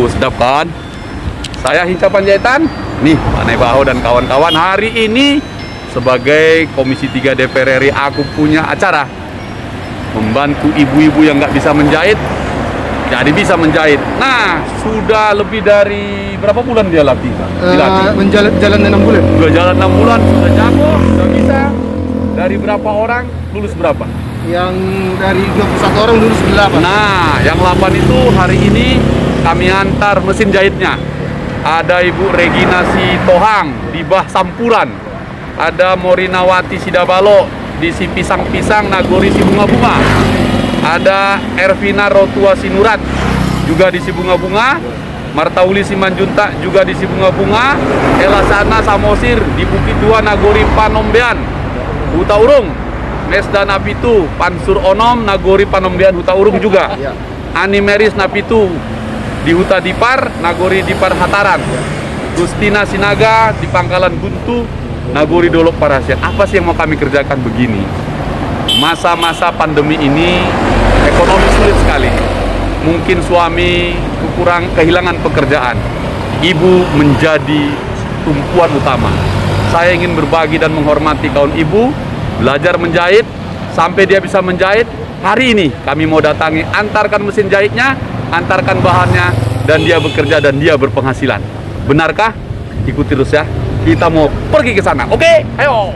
Sedap kan? Saya Hinca Panjaitan. Nih, Pak Nebaho dan kawan-kawan, hari ini sebagai Komisi 3 DPR RI aku punya acara membantu ibu-ibu yang nggak bisa menjahit jadi bisa menjahit. Nah, sudah lebih dari berapa bulan dia latih? Jalan 6 bulan. Sudah jalan 6 bulan, sudah jago, sudah bisa. Dari berapa orang lulus berapa? Yang dari 21 orang lulus 8. Nah, yang 8 itu hari ini kami antar mesin jahitnya. Ada Ibu Regina Sitohang di Bah Sampuran. Ada Morinawati Sidabalo di Si Pisang-Pisang Nagori Si Bunga-Bunga. Ada Ervina Rotua Sinurat juga di Si Bunga-Bunga. Martauli Simanjunta juga di Si Bunga-Bunga. Elasana Samosir di Bukit Dua Nagori Panombean Huta Urung. Mesda Napitu Pansur Onom Nagori Panombean Huta Urung juga. Animeris Napitu di Huta Dipar Nagori Dipar Hataran. Gustina Sinaga di Pangkalan Buntu Nagori Dolok Parasian. Apa sih yang mau kami kerjakan begini? Masa-masa pandemi ini ekonomi sulit sekali. Mungkin suami kehilangan pekerjaan. Ibu menjadi tumpuan utama. Saya ingin berbagi dan menghormati kaum ibu, belajar menjahit sampai dia bisa menjahit. Hari ini kami mau datangi, antarkan mesin jahitnya, antarkan bahannya, dan dia bekerja dan dia berpenghasilan. Benarkah? Ikuti terus ya. Kita mau pergi ke sana. Oke, ayo.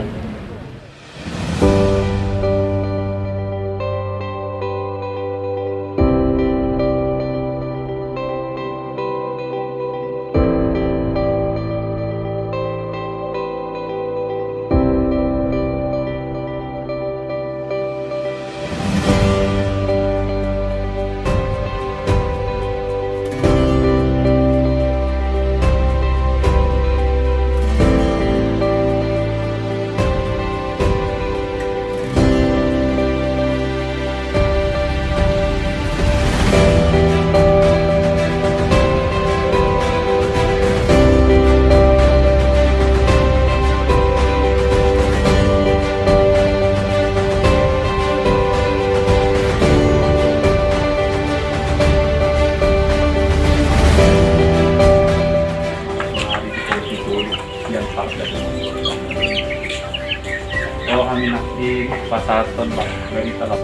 Kalau kami nanti pasar ton Pak dari talap.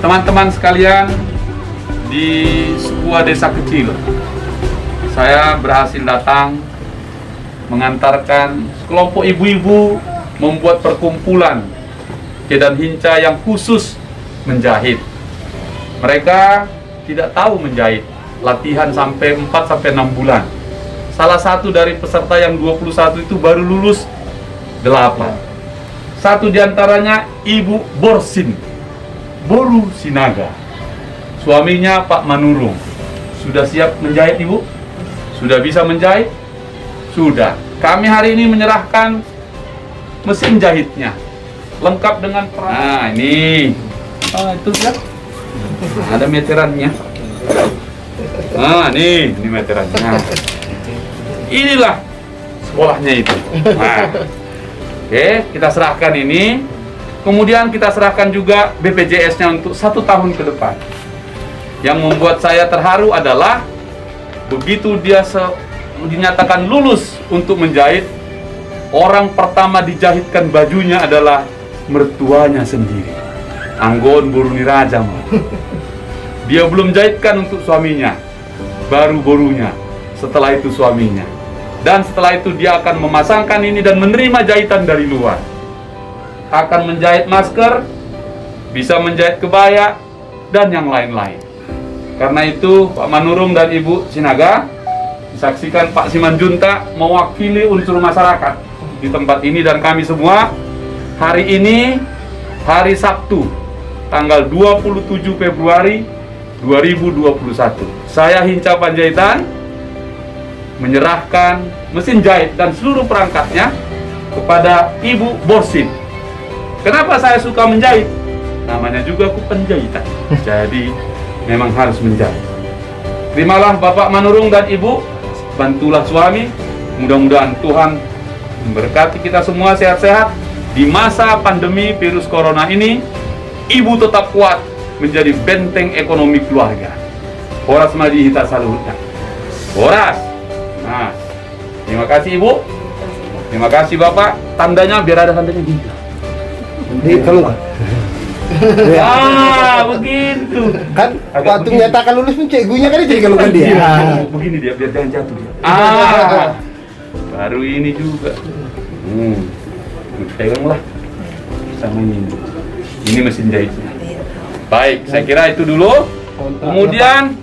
Teman-teman sekalian, di sebuah desa kecil saya berhasil datang mengantarkan sekelompok ibu-ibu membuat perkumpulan Kedan Hinca yang khusus menjahit. Mereka tidak tahu menjahit, latihan sampai 4-6 bulan. Salah satu dari peserta yang 21 itu baru lulus 8. Satu diantaranya Ibu Boru Sinaga. Suaminya Pak Manurung. Sudah siap menjahit Ibu? Sudah bisa menjahit? Sudah. Kami hari ini menyerahkan mesin jahitnya. Lengkap dengan Nah, ini. Itu lihat. Ada meterannya. Ini meterannya. Inilah sekolahnya itu. Nah. Oke, kita serahkan ini. Kemudian kita serahkan juga BPJS-nya untuk 1 tahun ke depan. Yang membuat saya terharu adalah begitu dia dinyatakan lulus untuk menjahit, orang pertama dijahitkan bajunya adalah mertuanya sendiri, Anggon Boruni Raja. Dia belum jahitkan untuk suaminya, baru borunya, setelah itu suaminya. Dan setelah itu dia akan memasangkan ini dan menerima jahitan dari luar. Akan menjahit masker, bisa menjahit kebaya, dan yang lain-lain. Karena itu Pak Manurung dan Ibu Sinaga, disaksikan Pak Simanjunta mewakili unsur masyarakat di tempat ini dan kami semua. Hari ini, hari Sabtu, tanggal 27 Februari 2021. Saya Hinca Panjaitan menyerahkan mesin jahit dan seluruh perangkatnya kepada Ibu Borsin. Kenapa saya suka menjahit? Namanya juga penjahitan. Jadi memang harus menjahit. Terimalah Bapak Manurung dan Ibu, bantulah suami. Mudah-mudahan Tuhan memberkati kita semua sehat-sehat. Di masa pandemi virus corona ini, Ibu tetap kuat menjadi benteng ekonomi keluarga. Horas madi hita saluhutnya. Horas. Nah, terima kasih Ibu. Terima kasih Bapak. Tandanya biar ada tandanya gini. Kalau Begitu. kan Agak waktu begini. menyatakan lulus pun cikgunya kan jadi kalau kan dia. Iya, begini dia biar jangan jatuh dia. Baru ini juga. Peganglah sama ini. Ini mesin jahitnya. Baik, saya kira itu dulu. Kemudian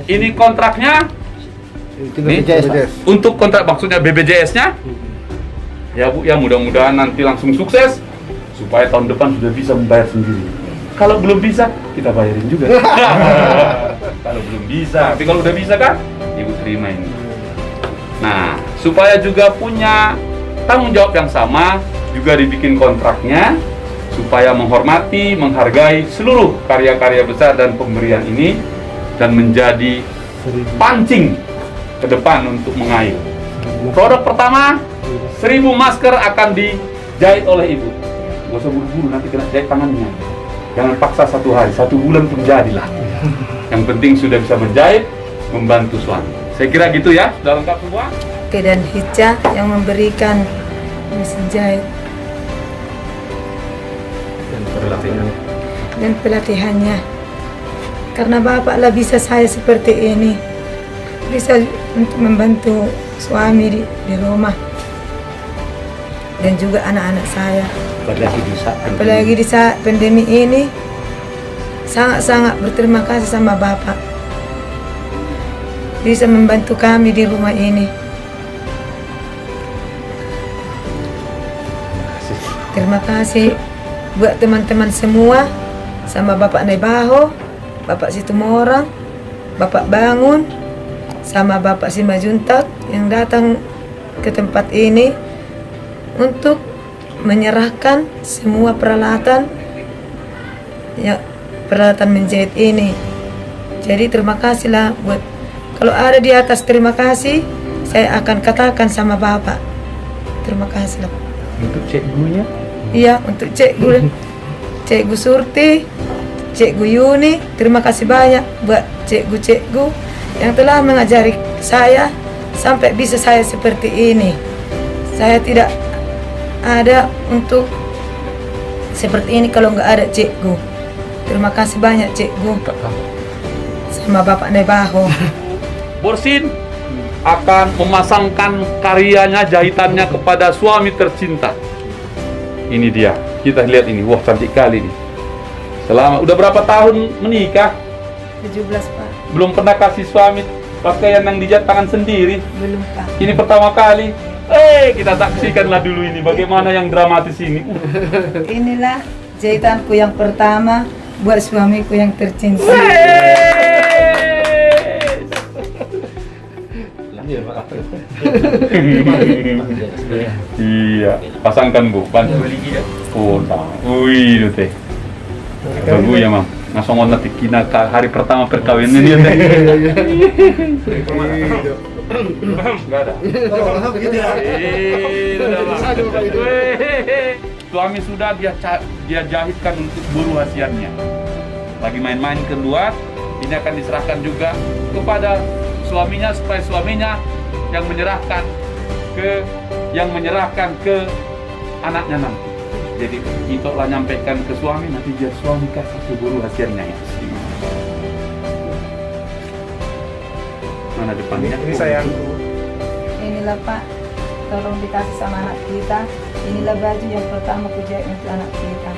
ini kontraknya. Nih, untuk kontrak maksudnya BPJS-nya. Ya Bu, ya mudah-mudahan nanti langsung sukses supaya tahun depan sudah bisa membayar sendiri. Kalau belum bisa, kita bayarin juga. Kalau belum bisa, tapi kalau udah bisa kan, Ibu terima ini. Nah, supaya juga punya tanggung jawab yang sama, juga dibikin kontraknya supaya menghormati, menghargai seluruh karya-karya besar dan pemberian ini dan menjadi pancing ke depan untuk mengayuh. Produk pertama, 1000 masker akan dijahit oleh Ibu. Gak usah buru-buru, nanti kena jahit tangannya. Jangan paksa 1 hari, 1 bulan pun jadilah. Yang penting sudah bisa menjahit, membantu suami. Saya kira gitu ya, sudah lengkap semua. Oke, dan Hica yang memberikan mesin jahit dan pelatihannya. Karena Bapaklah bisa saya seperti ini, bisa untuk membantu suami di rumah dan juga anak-anak saya. Apalagi di saat pandemi ini, sangat-sangat berterima kasih sama Bapak bisa membantu kami di rumah ini. Terima kasih buat teman-teman semua, sama Bapak Nebaho, Bapak Situmorang, Bapak Bangun, sama Bapak Simajuntak yang datang ke tempat ini untuk menyerahkan semua peralatan ya, peralatan menjahit ini. Jadi terima kasihlah buat, kalau ada di atas terima kasih, saya akan katakan sama Bapak terima kasih lah. Untuk cikgunya? Iya, untuk Cikgu Surti, Cikgu Yuni, terima kasih banyak buat cikgu-cikgu yang telah mengajari saya sampai bisa saya seperti ini. Saya tidak ada untuk seperti ini kalau nggak ada cikgu. Terima kasih banyak cikgu sama Bapak Nebaho. Borsin akan memasangkan karyanya, jahitannya kepada suami tercinta. Ini dia, kita lihat ini, wah cantik kali nih. Selama udah berapa tahun menikah? 17 Pak. Belum pernah kasih suami pakaian yang dijahit tangan sendiri. Belum Pak. Ini pertama kali. Kita saksikanlah dulu ini bagaimana yang dramatis ini. Inilah jahitanku yang pertama buat suamiku yang tercinta. Iya, pasangkan Bu, bantu. Oh, wih, itu teh. Bagus ya, Mam. Ngasongon nanti kina hari pertama perkawinan ini teh. Enggak ada. Suami sudah dia jahitkan untuk buruh hasiannya. Lagi main-main keluar, ini akan diserahkan juga kepada suaminya supaya suaminya yang menyerahkan ke anaknya nanti. Jadi itu lah nyampaikan ke suami, nanti biar suami kasih ke buruh hasilnya itu. Mana depannya? Ini sayangku. Inilah Pak, tolong dikasih sama anak kita. Inilah baju yang pertama ku jahit untuk anak kita.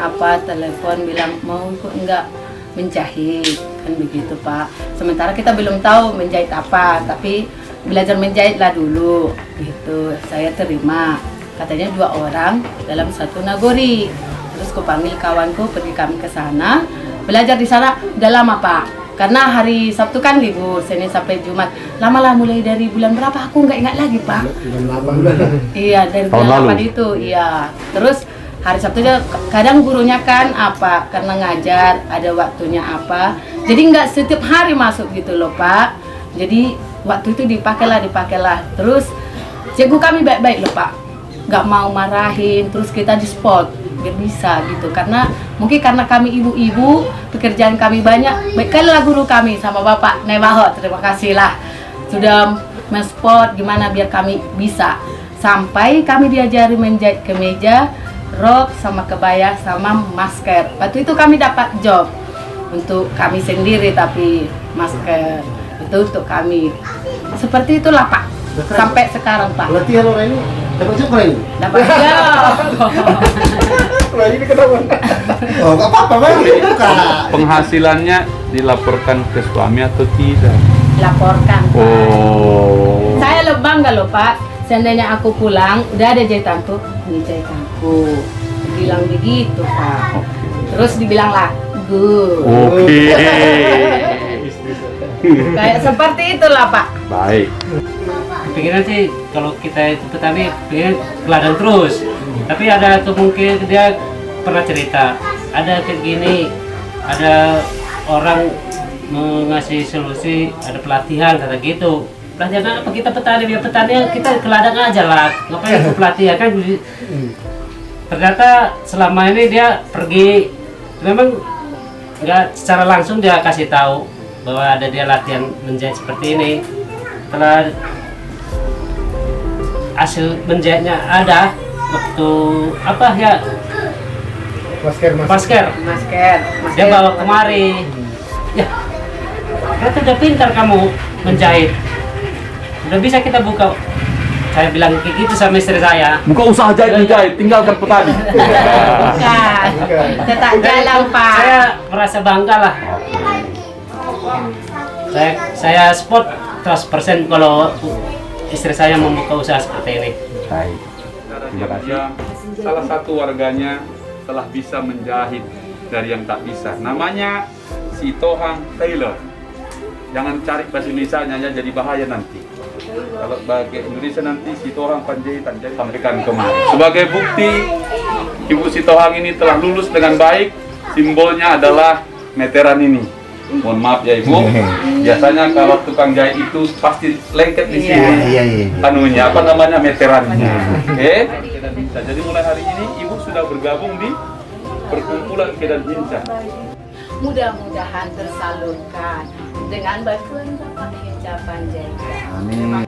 apa telepon bilang mau kok enggak menjahit kan begitu Pak. Sementara kita belum tahu menjahit apa, tapi belajar menjahitlah dulu gitu. Saya terima, katanya 2 orang dalam satu nagori. Terus aku panggil kawanku, pergi kami ke sana belajar di sana. Udah lama Pak, karena hari Sabtu kan libur, Senin sampai Jumat. Lama-lama mulai dari bulan berapa aku nggak ingat lagi Pak. Iya, dari bulan 8 itu. Iya. Terus hari Sabtu aja kadang gurunya kan apa, karena ngajar ada waktunya apa. Jadi nggak setiap hari masuk gitu loh Pak. Jadi waktu itu dipakailah. Terus cikgu kami baik-baik loh Pak. Nggak mau marahin, terus kita di spot biar bisa gitu. Karena mungkin karena kami ibu-ibu, pekerjaan kami banyak. Baiklah guru kami sama Bapak Nebaho, terima kasih lah sudah men-spot gimana biar kami bisa. Sampai kami diajari menjahit kemeja, rok sama kebaya sama masker. Waktu itu kami dapat job untuk kami sendiri, tapi masker itu untuk kami. Seperti itulah Pak. Sampai sekarang Pak. Latihan orang ini dapat siapa ini? Dapat job. Nah ini kenapa? Oh nggak apa-apa Bang. Buka. Penghasilannya dilaporkan ke suami atau tidak? Laporkan Pak. Oh. Saya lo bangga loh Pak. Seandainya aku pulang, udah ada jahitanku, ini jahitanku. Bilang begitu Pak. Terus dibilang lah, good. Oke. Kayak seperti itulah Pak. Baik. Pikiran sih kalau kita itu petani pengen ke ladang terus. Tapi ada kemungkinan dia pernah cerita, ada kayak gini, ada orang mengasih solusi, ada pelatihan kata gitu. Pelatihan apa kita petani, biar petani kita ke ladang aja lah, ngapain ke pelatihan kan. Ternyata selama ini dia pergi, memang nggak secara langsung dia kasih tahu bahwa ada dia latihan menjahit seperti ini. Setelah hasil menjahitnya ada, waktu apa ya, masker dia bawa kemari. Ya, ternyata udah pintar kamu menjahit, udah bisa kita buka. Saya bilang kayak gitu sama istri saya, Buka usaha jahit, tinggalkan petani. Bukan, tetap jalan Pak. saya merasa bangga lah. Saya spot 100% kalau istri saya membuka usaha seperti ini. Baik. Terima kasih. Salah satu warganya telah bisa menjahit dari yang tak bisa. Namanya si Tohang Taylor. Jangan cari bahasa Indonesia-nya jadi bahaya nanti. Kalau bahasa Indonesia nanti si Tohang Panjaitan, jadi sampaikan kemari. Sebagai bukti Ibu si Tohang ini telah lulus dengan baik, simbolnya adalah meteran ini. Mohon maaf ya Ibu. Biasanya kalau tukang jahit itu pasti lengket di sini. Iya. Anunya apa namanya meterannya. Oke. Nah, jadi mulai hari ini Ibu sudah bergabung di perkumpulan Kedan Hinca. Mudah-mudahan tersalurkan dengan bantuan Bapak Hinca Panjaitan. Amin.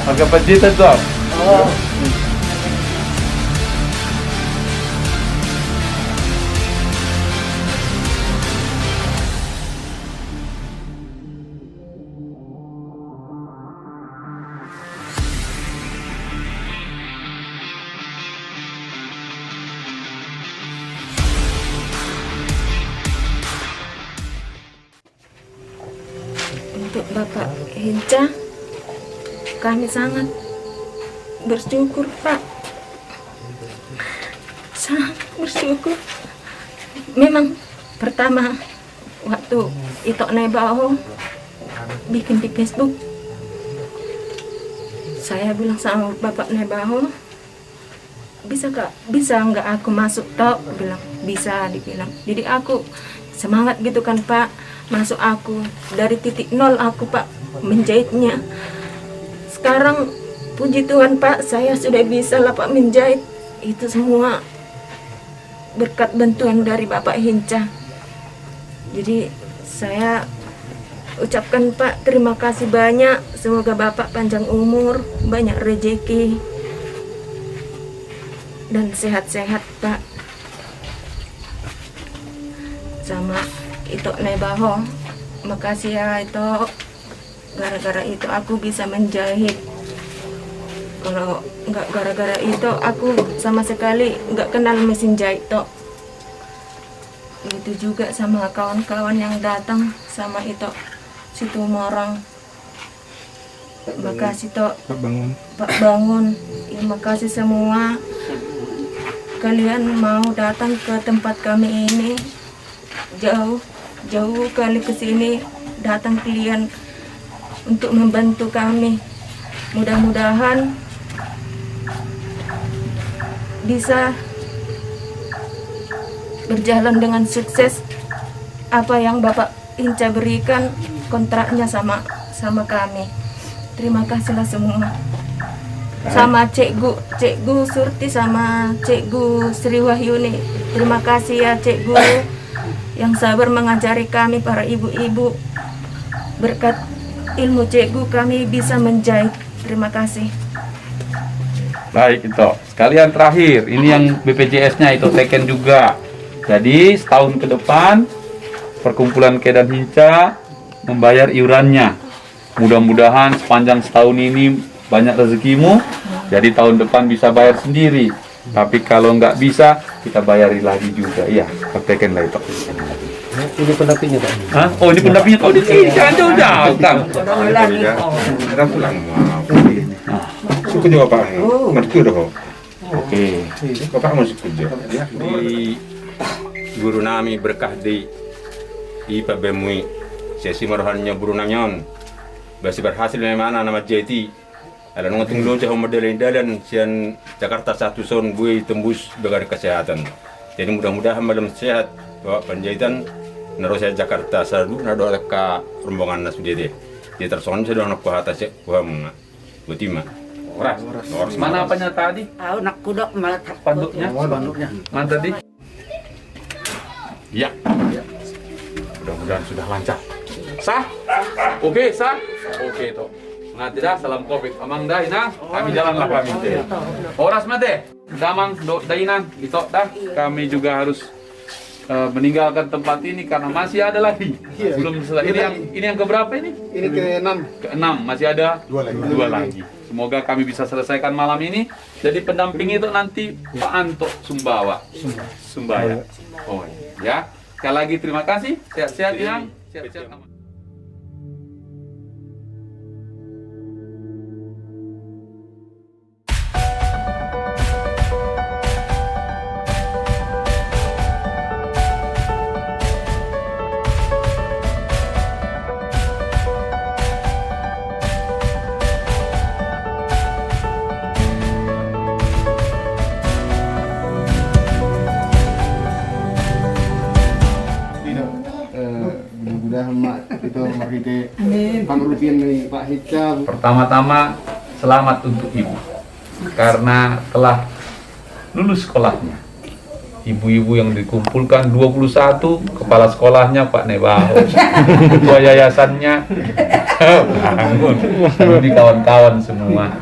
Harga Panjaitan tuh. Oh. Untuk Bapak Hinca, kami sangat bersyukur Pak, sangat bersyukur. Memang pertama waktu Itok Nebaho bikin di Facebook, saya bilang sama Bapak Nebaho, bisa nggak aku masuk tok? Bilang bisa, dibilang. Jadi aku semangat gitu kan Pak, masuk aku dari titik nol aku Pak menjahitnya. Sekarang puji Tuhan Pak, saya sudah bisa lah Pak menjahit. Itu semua berkat bantuan dari Bapak Hinca. Jadi saya ucapkan Pak terima kasih banyak. Semoga Bapak panjang umur, banyak rezeki dan sehat-sehat Pak. Sama itu Nebaho, makasih ya itu, gara-gara itu aku bisa menjahit. Kalau nggak gara-gara itu aku sama sekali nggak kenal mesin jahit tok. Itu juga sama kawan-kawan yang datang sama itu si Tumorang. Makasih tok Pak Bangun. Terima kasih semua. Kalian mau datang ke tempat kami ini, jauh kali ke sini, datang kalian untuk membantu kami. Mudah-mudahan bisa berjalan dengan sukses apa yang Bapak Hinca berikan kontraknya sama kami. Terima kasihlah semua. Sama Cikgu Surti sama Cikgu Sri Wahyuni. Terima kasih ya Cikgu yang sabar mengajari kami para ibu-ibu. Berkat ilmu Cikgu kami bisa menjahit. Terima kasih. Baik itu. Sekalian terakhir, ini yang BPJS-nya itu teken juga. Jadi setahun ke depan perkumpulan Kedan Hinca membayar iurannya. Mudah-mudahan sepanjang setahun ini banyak rezekimu. Jadi tahun depan bisa bayar sendiri. Tapi kalau nggak bisa, kita bayari lagi juga. Iya, teken lah itu. Ini pendampingnya Pak. Hah? Oh, ini pendampingnya kau di sini. Jangan jauh-jauh. Kita pulang mau. Suku juga Pak. Ngerti udah kok. Oke. Bapak mau suku juga. Di guru nami berkah di ipa bemui sesi marohannya guru namyon basi berhasil memang nama JT ada nonton lonca model dan sian Jakarta satu son bui tembus dengan kesehatan. Jadi mudah-mudahan malam sehat Bapak Panjaitan naruh saya Jakarta sadu nado ka rombongan nas JT. Dia terson sudah nak kuhata cek kuham butima. Horas. Mana apanya tadi? Tahu nak kudok malah Panduknya? Mana tadi? Ya. Mudah-mudahan sudah lancar. Sah? Oke, sah? Oke, toh. Nah, tidak salam Covid. Amang dah, ina. Kami jalanlah kami. Horas mate. Damang dainan gitu dah. Kami juga harus meninggalkan tempat ini karena masih ada lagi. Belum selesai. Ini yang keberapa ini? Ini ke-6. Ke-6, masih ada dua lagi. Semoga kami bisa selesaikan malam ini. Jadi pendamping itu nanti Pak Anto Sumbaya. Oh ya. Sekali lagi terima kasih. Sehat-sehat ya. Sehat-sehat. Mudah-mudahan mak itu kita pangrupian dari Pak Hinca. Pertama-tama selamat untuk ibu karena telah lulus sekolahnya. Ibu-ibu yang dikumpulkan 21, kepala sekolahnya Pak Nebaho, ketua yayasannya Bangun, ini kawan-kawan semua.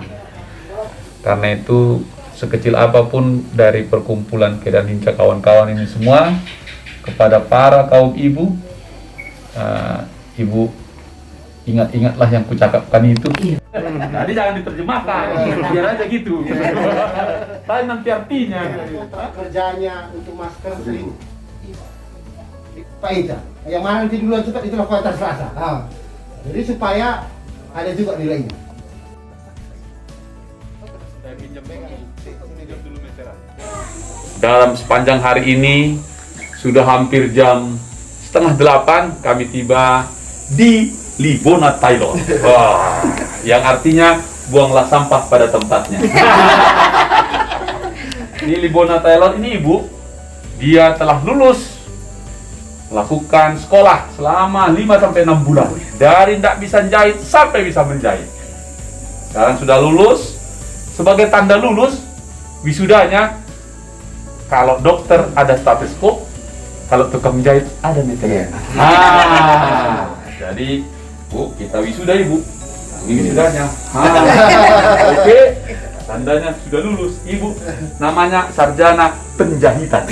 Karena itu sekecil apapun dari perkumpulan Kedan Hinca kawan-kawan ini semua kepada para kaum ibu, ibu ingat-ingatlah yang kucakapkan itu. Jadi jangan diterjemahkan, biar aja gitu. Tapi nanti artinya. Kerjanya untuk masker Pak Hinca. Yang mana nanti duluan cepat itulah kualitas rasa. Jadi supaya ada juga nilainya. Dalam sepanjang hari ini sudah hampir jam 7:30 kami tiba di Libona, Thailand. Wah, yang artinya buanglah sampah pada tempatnya. Ini Libona Taylor ini ibu, dia telah lulus melakukan sekolah selama 5-6 bulan, dari tidak bisa jahit sampai bisa menjahit. Sekarang sudah lulus. Sebagai tanda lulus, wisudanya, kalau dokter ada stetoskop, kalau tukang jahit ada meteran. Jadi Bu, kita wisuda ibu. Ini wisudanya. Oke, tandanya sudah lulus. Ibu namanya sarjana penjahitan.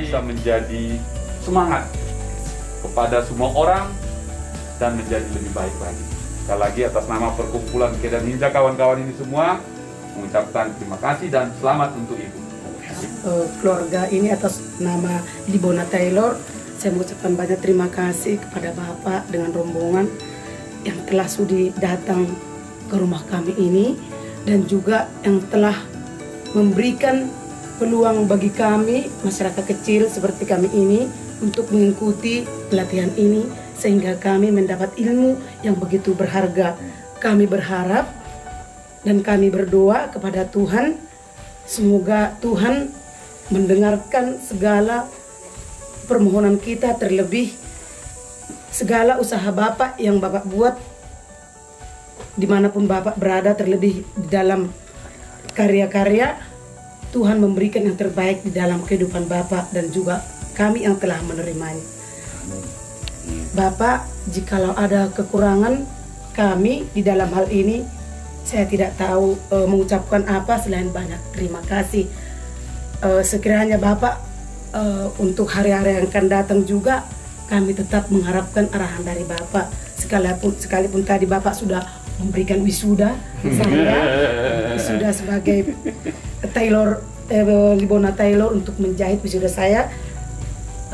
Bisa menjadi semangat kepada semua orang dan menjadi lebih baik lagi. Sekali lagi atas nama perkumpulan Kedan Ninja kawan-kawan ini semua mengucapkan terima kasih dan selamat untuk ibu. Keluarga ini atas nama Libona Taylor, saya mengucapkan banyak terima kasih kepada Bapak dengan rombongan yang telah sudi datang ke rumah kami ini, dan juga yang telah memberikan peluang bagi kami masyarakat kecil seperti kami ini untuk mengikuti pelatihan ini, sehingga kami mendapat ilmu yang begitu berharga. Kami berharap dan kami berdoa kepada Tuhan, semoga Tuhan mendengarkan segala permohonan kita, terlebih segala usaha Bapak yang Bapak buat dimanapun Bapak berada, terlebih di dalam karya-karya. Tuhan memberikan yang terbaik di dalam kehidupan Bapak dan juga kami yang telah menerimanya. Bapak, jikalau ada kekurangan kami di dalam hal ini, saya tidak tahu mengucapkan apa selain banyak terima kasih. Sekiranya Bapak untuk hari-hari yang akan datang juga, kami tetap mengharapkan arahan dari Bapak. Sekalipun tadi Bapak sudah memberikan wisuda, saya wisuda sebagai Taylor, Libona Taylor untuk menjahit wisuda saya.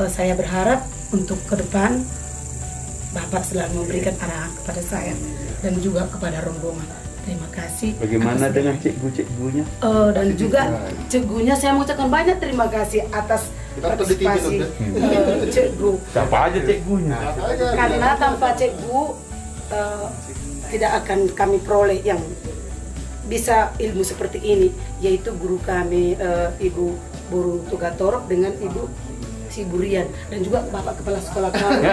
Saya berharap untuk ke depan Bapak selalu memberikan arahan kepada saya dan juga kepada rombongan. Terima kasih. Bagaimana dengan cikgu-cikgunya? Dan juga cikgunya saya mengucapkan banyak terima kasih atas partisipasi cikgu. Siapa aja cikgunya? Karena tanpa cikgu tidak akan kami peroleh yang bisa ilmu seperti ini, yaitu guru kami Ibu Buru Tugatorok dengan Ibu Siburian, dan juga Bapak Kepala Sekolah kami.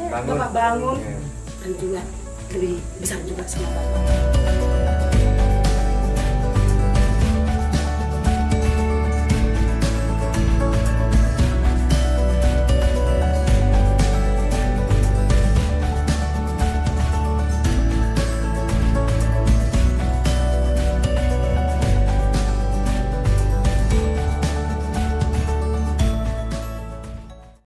Bapak Bangun, dan juga lebih besar juga sama Bapak.